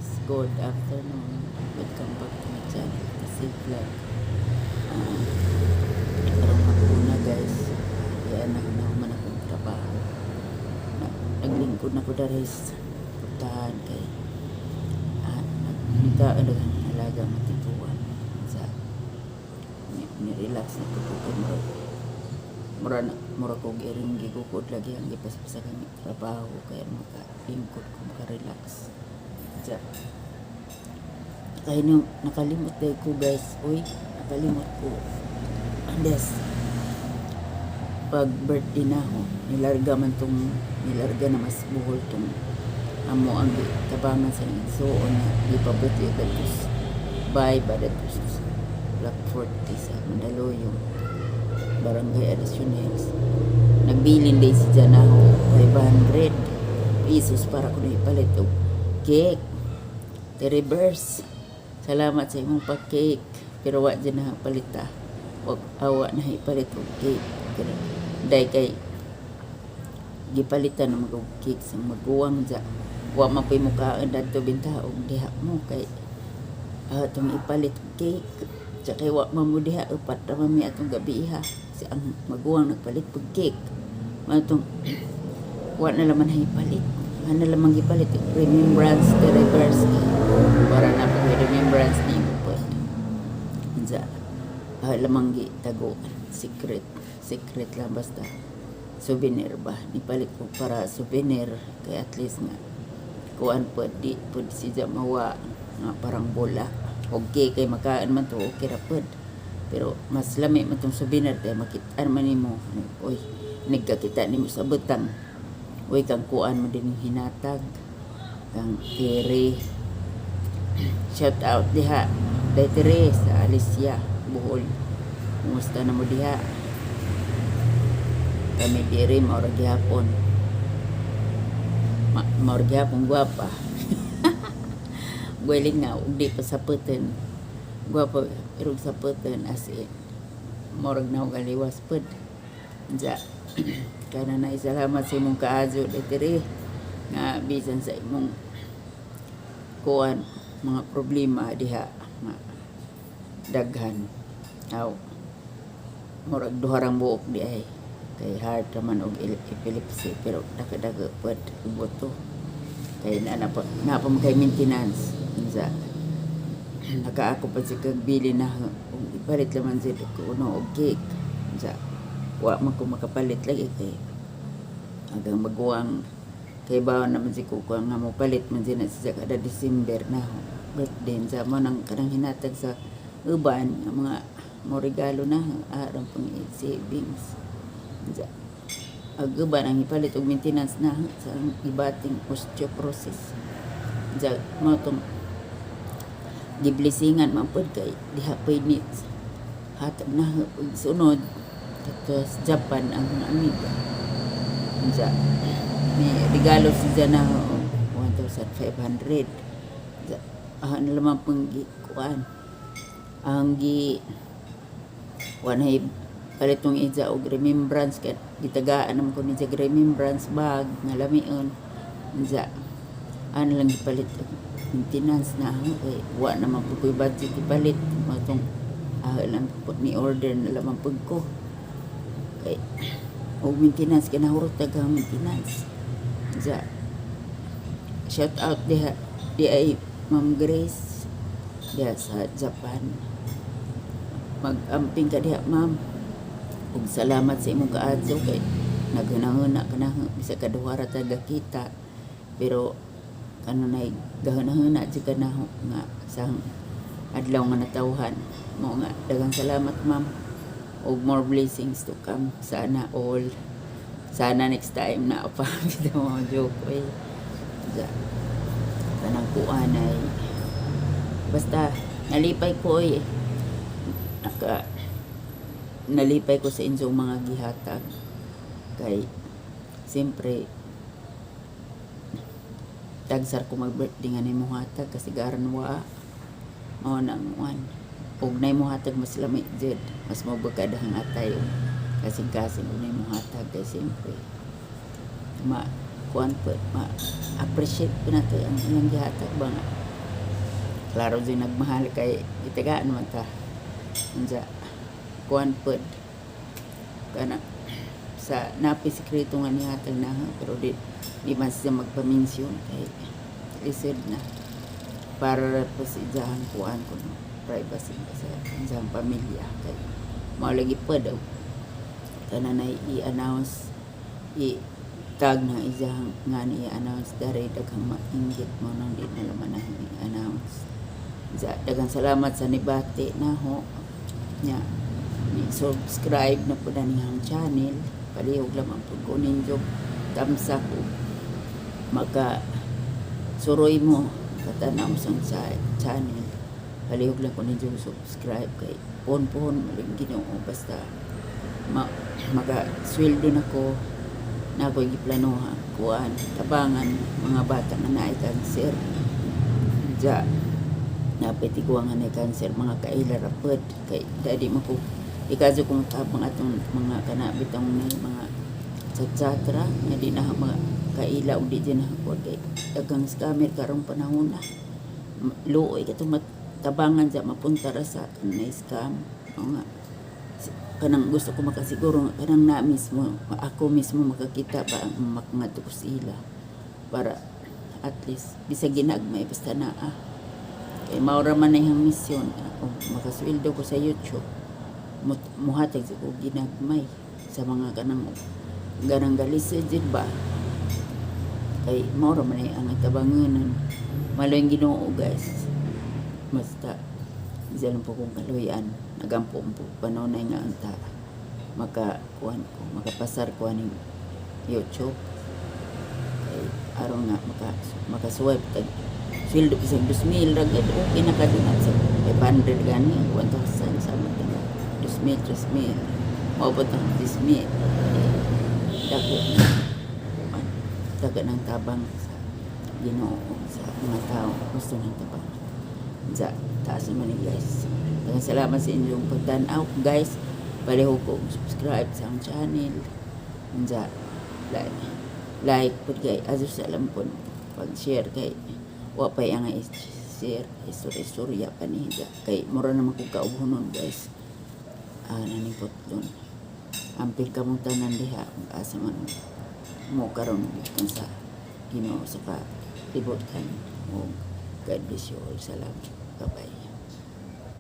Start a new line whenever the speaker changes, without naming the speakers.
guys, good afternoon. Welcome back to my channel, Kasi Vlog. Karong hapuna guys, kaya naman akong trabaho. Naglingkod na ko dari sa putahan kay nagnitaan ang alaga matipuan sa ni-relax na ko kay mura ko giring gigukod lagi ang gipas-pasa kami trabaho kaya maka-lingkod ko maka-relax sa kaya nung nakalimot dahil ko guys, nakalimot ko andes pag birthday na ako nilarga na mas buhol tong amo ang tabangan sa igsoon na ipabot yung dalos by badatos Black 40 sa Mandaluyong Barangay Araciones. Nagbilin day si Janaho 500 pesos para ko na ipalit og cake. Reverse. Salamat sa imong pa-cake. Pero wa dyan na palita. Wag awa na ipalit og cake. Day kay gipalitan ng mag cake sa maguwang dyan. Wa mapay mukaan dato bintaog diha mo kay atong ipalit og cake. Tsaka wa mamudiha upat na mami atong gabi ha. Si ang maguwang nagpalit pag cake. Matong wa na laman ipalit. Ano lamang ipalit remembrance the reverse para na pag remembrance ni mo po. Unsa lamang gitago secret lang basta souvenir ba nipalit ko para souvenir kay at least nga kuan po di pud si mawa nga parang bola okay kay makaan man to okay ra pud pero mas lami man tong souvenir kay makita man nimo oy nagkakita nimo sa butang oy kang kuan mo din hinatag kang Tere shout out diha day Tere sa Alicia Bohol kumusta na mo diha kami diri maura gihapon maura gihapon guwapa guweling nga ug di pa saputan guwapa pero saputan as in maura na og aliwas pud ja kana na salamat sa imong kaazo diri nga bisan sa imong kuan mga problema diha daghan aw murag duharang buok di ay kay heart naman og epilepsy pero dagdag pud buto kay na kay maintenance sa naka ako pa si kagbili na ipalit laman sa ko no og cake sa wa man ko makapalit lagi kay hanggang maguwang kay bawa naman si kuko nga mo palit man sina sa kada December na birthday sa mo nang kanang hinatag sa uban nga mga mo regalo na aram pang savings sa aguban ang ipalit og maintenance na sa ibating osteoporosis sa mo tong giblisingan man pud kay diha pay needs hatag na sunod sa Japan ang mga amiga sa may regalo si Jana 1,500 ano lamang pang kuan ang wanay palitong isa og remembrance kat gitagaan naman ko ni sa remembrance bag nga lamion sa ano lang ipalit maintenance na kay wa naman po ko'y budget ipalit matong lang po ni order na lamang pag ko kay og maintenance kinahurot tagang maintenance sa shout out diha di ay Ma'am Grace diha sa Japan mag-amping ka diha ma'am ug salamat sa imong kaadto kay naghunahuna ka na bisa kaduhara taga kita pero kanunay gahunahuna di ka na nga sang adlaw nga natawhan mo nga daghang salamat ma'am ug more blessings to come sana all sana next time na pa kita mo joke sa kanang kuan ay basta nalipay ko nalipay ko sa inyong mga gihatag kay siyempre tagsar ko mag-birthday nga nimo hatag kasi garan wa mao nang one og nay mo hatag mas lami jud mas mabagkadahang atay kasing-kasing og nay mo hatag kay siyempre kuan po, appreciate po nato ang ilang gihatag ba nga klaro din nagmahal kay itagaan man ta unsa kuan pod kana sa napi sikreto nga nihatag na pero di man siya magpaminsyon kay lisod na para po si jahan kuan ko no privacy sa jahan pamilya kay mao lagi pa daw tanan na i-announce tag na ijang nga ni i-announce dari daghang mainggit mo nang di na laman na i-announce daghang salamat sa nibati na ho nya ni subscribe na po na niyang channel palihog lamang po ko ninyo tamsa ko maka suroy mo katanaw sa channel palihog lang ko ninyo subscribe kay pon maling Ginoo basta maka sweldo na ko na ko giplanoha kuan tabangan mga bata na naay cancer ja napetiguangan na cancer mga kaila rapid kay dadi mo ko ikaso kung tabang atong mga kanabitang mga tsatsatra nga di na mga kaila o di dyan ako kay dagang scammer karong panahon na luoy katong tabangan dyan mapunta ra sa na scam mga kanang gusto ko makasiguro kanang na mismo ako mismo makakita ba ang makangadto ko sila para at least bisag ginagmay basta na kay maura man na yung misyon makasweldo ko sa YouTube muhatag sa ko ginagmay sa mga ganang galisa dyan ba kay maura man na ang tabanganan maloy Ginoo guys basta diyan po kong kaluyan nagampo po panonay nga anta makakuan ko makapasar ko ning YouTube kay aron nga makaswipe tag sweldo isang 2,000 ra gid okay na kadunat sa 500 gani 1,000 sa mga 2,000 maabot ang 10,000 dako ng tabang sa Ginoo sa mga tao gusto ng tabang sa taas naman guys. Daghang salamat sa inyong pagtanaw guys. Palihog ko subscribe sa akong channel. Unsa like pud kay aso sa lampon pag-share kay wa pa ang i-share istorya pa ni kay mura naman ko kaubonon guys. Naning putlon. Ampil kamong tanan diha asa man mo karon kan sa Ginoo sa libot kan mo God bless you all. Salamat. Bye-bye.